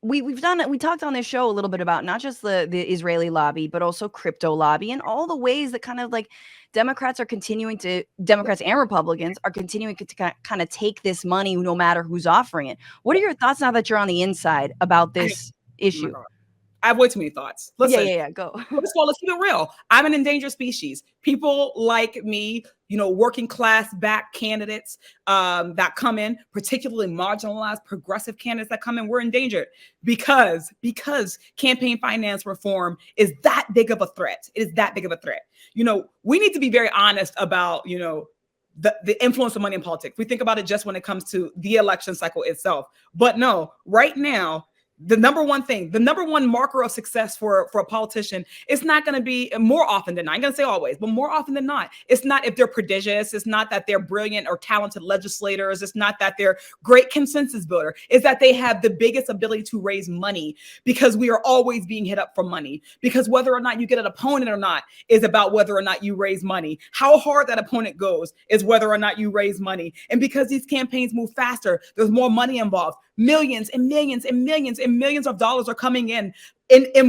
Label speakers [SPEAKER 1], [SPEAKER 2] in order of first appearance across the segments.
[SPEAKER 1] we talked on this show a little bit about not just the Israeli lobby, but also crypto lobby and all the ways that kind of like Democrats and Republicans are continuing to kind of take this money no matter who's offering it. What are your thoughts now that you're on the inside about
[SPEAKER 2] I,
[SPEAKER 1] this
[SPEAKER 2] oh my
[SPEAKER 1] issue?
[SPEAKER 2] God. I have way too many thoughts.
[SPEAKER 1] Yeah,
[SPEAKER 2] Listen,
[SPEAKER 1] yeah, yeah. Go.
[SPEAKER 2] first of all, let's keep it real. I'm an endangered species. People like me, working class back candidates that come in, particularly marginalized progressive candidates that come in, we're endangered because campaign finance reform is that big of a threat. It is that big of a threat. We need to be very honest about, the influence of money in politics. We think about it just when it comes to the election cycle itself. But no, right now, the number one marker of success for a politician, it's not going to be, more often than not, I'm going to say always, but more often than not, it's not if they're prodigious, it's not that they're brilliant or talented legislators, it's not that they're great consensus builder, it's that they have the biggest ability to raise money, because we are always being hit up for money, because whether or not you get an opponent or not is about whether or not you raise money. How hard that opponent goes is whether or not you raise money. And because these campaigns move faster, there's more money involved. Millions and millions and millions and millions of dollars are coming in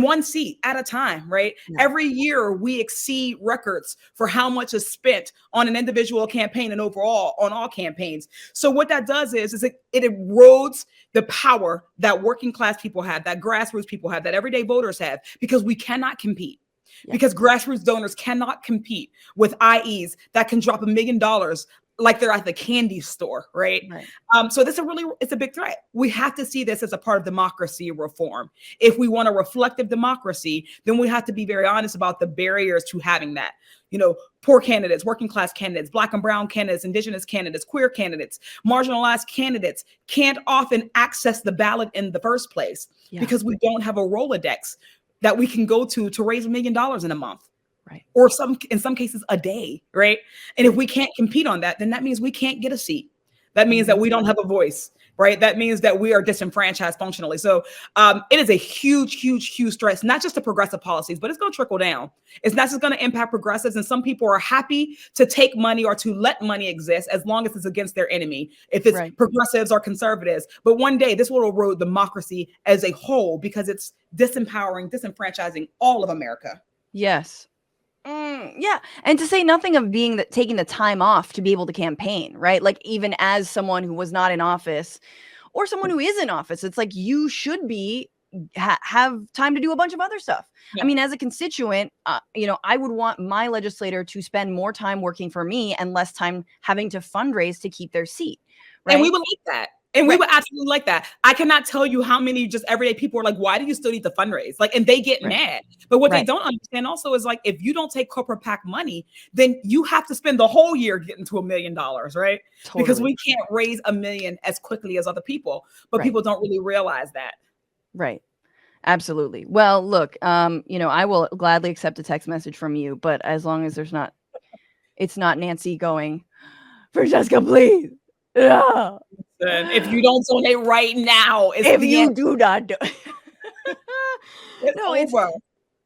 [SPEAKER 2] one seat at a time, right? Yeah. Every year we exceed records for how much is spent on an individual campaign and overall on all campaigns. So what that does is it erodes the power that working class people have, that grassroots people have, that everyday voters have, because we cannot compete. Yeah. Because grassroots donors cannot compete with IEs that can drop $1 million like they're at the candy store, right? So it's a big threat. We have to see this as a part of democracy reform. If we want a reflective democracy, then we have to be very honest about the barriers to having that. Poor candidates, working class candidates, Black and brown candidates, indigenous candidates, queer candidates, marginalized candidates can't often access the ballot in the first place because we don't have a Rolodex that we can go to raise $1 million in a month. Right. Or in some cases a day, right? And if we can't compete on that, then that means we can't get a seat. That means that we don't have a voice, right? That means that we are disenfranchised functionally. So it is a huge, huge, huge stress, not just to progressive policies, but it's going to trickle down. It's not just going to impact progressives. And some people are happy to take money or to let money exist as long as it's against their enemy, if it's progressives or conservatives. But one day this will erode democracy as a whole because it's disempowering, disenfranchising all of America.
[SPEAKER 1] Yes. Yeah. And to say nothing of taking the time off to be able to campaign, right? Like even as someone who was not in office or someone who is in office, it's like you should be have time to do a bunch of other stuff. Yeah. I mean, as a constituent, I would want my legislator to spend more time working for me and less time having to fundraise to keep their seat. Right?
[SPEAKER 2] And we would like that. And we would absolutely like that. I cannot tell you how many just everyday people are like, why do you still need to fundraise? Like, and they get mad. But what they don't understand also is like, if you don't take corporate PAC money, then you have to spend the whole year getting to $1 million, right? Totally. Because we can't raise $1 million as quickly as other people. But people don't really realize that.
[SPEAKER 1] Right. Absolutely. Well, look, I will gladly accept a text message from you, but as long as it's not Nancy going, Francesca, please. Yeah.
[SPEAKER 2] If you don't donate right now,
[SPEAKER 1] if you do not do
[SPEAKER 2] it's over.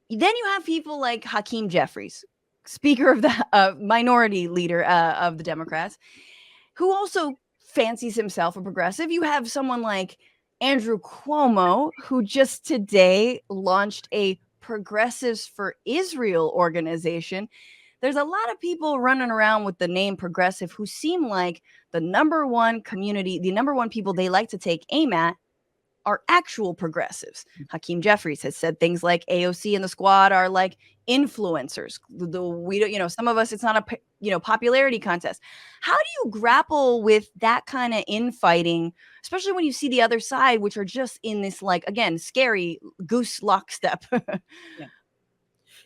[SPEAKER 1] Then you have people like Hakeem Jeffries, Speaker of the minority leader of the Democrats, who also fancies himself a progressive. You have someone like Andrew Cuomo, who just today launched a Progressives for Israel organization. There's a lot of people running around with the name progressive who seem like the number one community, the number one people they like to take aim at are actual progressives. Hakeem Jeffries has said things like AOC and the squad are like influencers. We don't, some of us, it's not a, popularity contest. How do you grapple with that kind of infighting, especially when you see the other side, which are just in this, like, again, scary goose lockstep?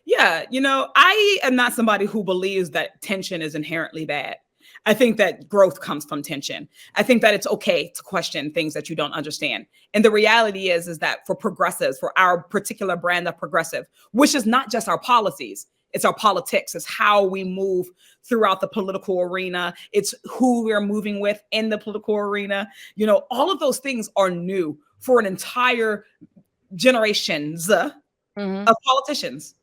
[SPEAKER 2] Yeah, I am not somebody who believes that tension is inherently bad. I think that growth comes from tension. I think that it's okay to question things that you don't understand. And the reality is that for progressives, for our particular brand of progressive, which is not just our policies, it's our politics, it's how we move throughout the political arena, it's who we're moving with in the political arena. All of those things are new for an entire generations of politicians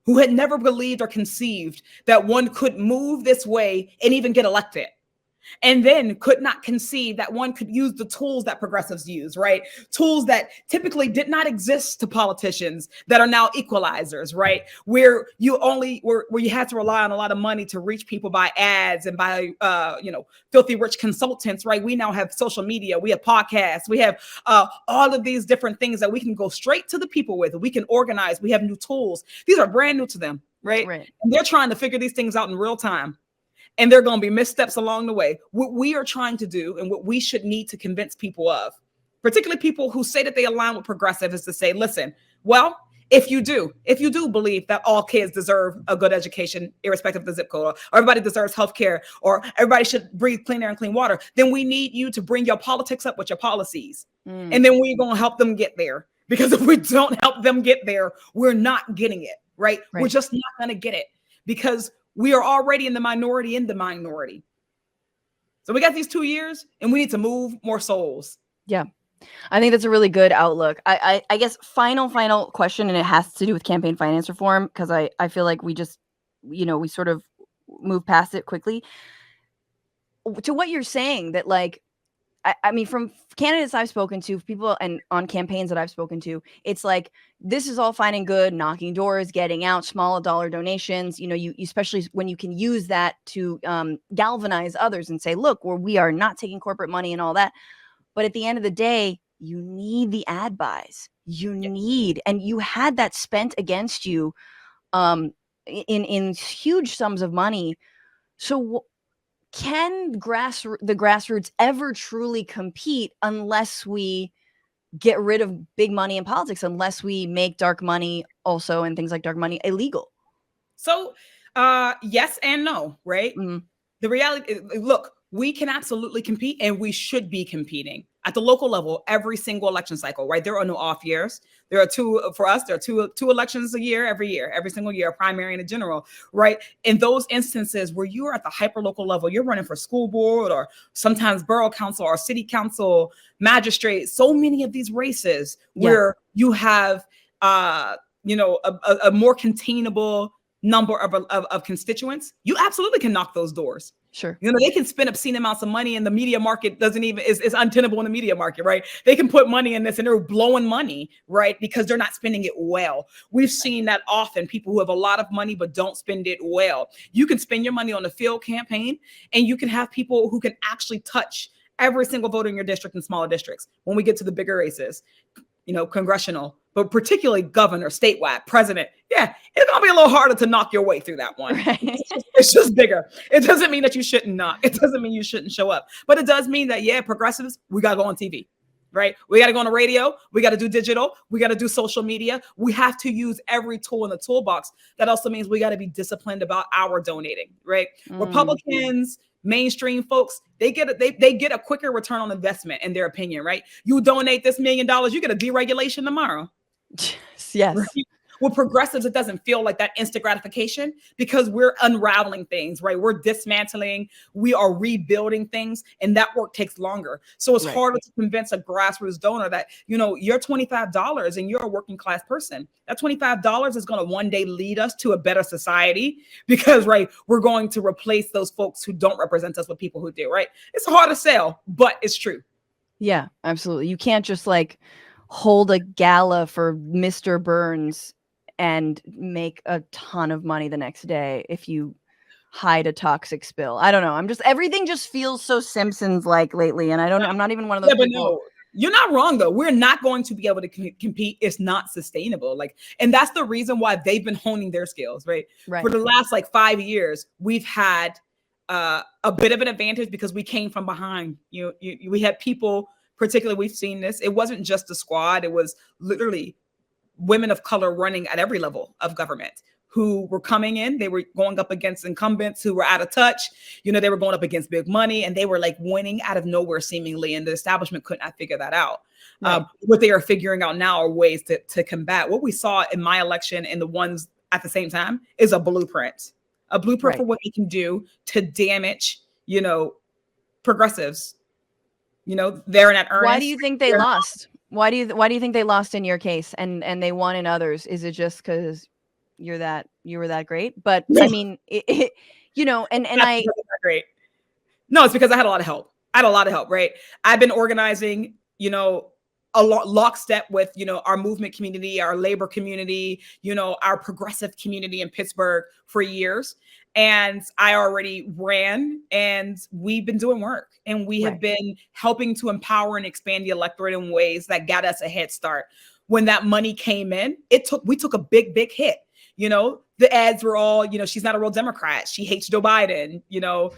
[SPEAKER 2] who had never believed or conceived that one could move this way and even get elected. and then could not conceive that one could use the tools that progressives use, right? Tools that typically did not exist to politicians that are now equalizers, right? Where you had to rely on a lot of money to reach people by ads and by filthy rich consultants, right? We now have social media, we have podcasts, we have all of these different things that we can go straight to the people with. We can organize, we have new tools. These are brand new to them, right? And they're trying to figure these things out in real time. And there are going to be missteps along the way. What we are trying to do and what we should need to convince people of, particularly people who say that they align with progressive, is to say, listen, well, if you do believe that all kids deserve a good education, irrespective of the zip code, or everybody deserves health care, or everybody should breathe clean air and clean water, then we need you to bring your politics up with your policies. And then we're going to help them get there. Because if we don't help them get there, we're not getting it, right? We're just not going to get it because we are already in the minority. So we got these 2 years and we need to move more souls.
[SPEAKER 1] Yeah. I think that's a really good outlook. I guess final question, and it has to do with campaign finance reform, because I feel like we just, we sort of move past it quickly. To what you're saying, that like, I mean, from candidates I've spoken to, people and on campaigns that I've spoken to, it's like, this is all fine and good, knocking doors, getting out, small dollar donations, you especially when you can use that to galvanize others and say, look, we are not taking corporate money and all that. But at the end of the day, you need the ad buys. And you had that spent against you in huge sums of money. So can the grassroots ever truly compete unless we get rid of big money in politics, unless we make dark money also, and things like dark money, illegal?
[SPEAKER 2] So yes and no, right? The reality, look, we can absolutely compete and we should be competing at the local level every single election cycle, right? There are no off years. There are two elections a year, every single year, a primary and a general, right? In those instances where you are at the hyper local level, you're running for school board or sometimes borough council or city council, magistrate, so many of these races where you have, a more containable number of constituents, you absolutely can knock those doors.
[SPEAKER 1] Sure.
[SPEAKER 2] They can spend obscene amounts of money and the media market is untenable in the media market, right? They can put money in this and they're blowing money, right? Because they're not spending it well. We've seen that often, people who have a lot of money but don't spend it well. You can spend your money on a field campaign and you can have people who can actually touch every single voter in your district and smaller districts. When we get to the bigger races, congressional, but particularly governor, statewide, president. Yeah, it's going to be a little harder to knock your way through that one. Right. It's just bigger. It doesn't mean that you shouldn't knock. It doesn't mean you shouldn't show up. But it does mean that, progressives, we got to go on TV, right? We got to go on the radio. We got to do digital. We got to do social media. We have to use every tool in the toolbox. That also means we got to be disciplined about our donating, right? Republicans, mainstream folks, they get a quicker return on investment in their opinion, right? You donate this $1 million, you get a deregulation tomorrow.
[SPEAKER 1] Yes.
[SPEAKER 2] Right? With progressives, it doesn't feel like that instant gratification because we're unraveling things, right? We're dismantling, we are rebuilding things, and that work takes longer. So it's harder to convince a grassroots donor that, you're $25 and you're a working class person. That $25 is going to one day lead us to a better society because, right, we're going to replace those folks who don't represent us with people who do, right? It's hard to sell, but it's true.
[SPEAKER 1] Yeah, absolutely. You can't just hold a gala for Mr. Burns and make a ton of money the next day if you hide a toxic spill. I don't know. Everything just feels so Simpsons-like lately, and I'm not even one of those people.
[SPEAKER 2] No, you're not wrong though. We're not going to be able to compete. It's not sustainable. And that's the reason why they've been honing their skills, right? For the last 5 years, we've had a bit of an advantage because we came from behind. We had people, particularly we've seen this. It wasn't just a squad. It was literally women of color running at every level of government who were coming in. They were going up against incumbents who were out of touch. They were going up against big money and they were winning out of nowhere seemingly. And the establishment could not figure that out. Right. What they are figuring out now are ways to combat. What we saw in my election and the ones at the same time is a blueprint for what they can do to damage, progressives. They're in that earnest.
[SPEAKER 1] Why do you think they lost? Why do you think they lost in your case and they won in others? Is it just because you were that great? But I mean, and I
[SPEAKER 2] great. No, it's because I had a lot of help. I had a lot of help, right? I've been organizing, you know, a lockstep with, you know, our movement community, our labor community, you know, our progressive community in Pittsburgh for years. And I already ran, and we've been doing work, and we have been helping to empower and expand the electorate in ways that got us a head start. When that money came in, we took a big hit. You know, the ads were all, you know, she's not a real Democrat. She hates Joe Biden, you know,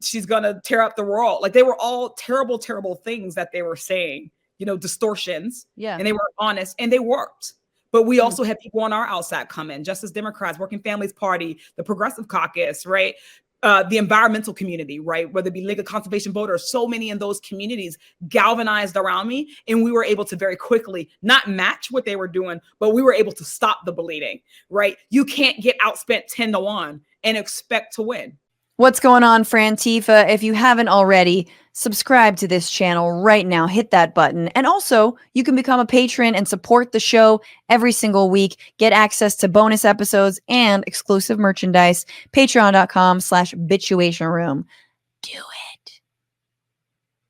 [SPEAKER 2] she's gonna tear up the world. Like, they were all terrible things that they were saying, you know, distortions.
[SPEAKER 1] Yeah.
[SPEAKER 2] And they were honest, and they worked. But we also had people on our outside come in, Justice Democrats, Working Families Party, the Progressive Caucus, right? The environmental community, right? Whether it be legal conservation voters, so many in those communities galvanized around me. And we were able to very quickly not match what they were doing, but we were able to stop the bleeding, right? You can't get outspent 10-1 and expect to win.
[SPEAKER 1] What's going on, Frantifa? If you haven't already, subscribe to this channel right now. Hit that button. And also, you can become a patron and support the show every single week. Get access to bonus episodes and exclusive merchandise. Patreon.com/Bitchuation Room. Do it.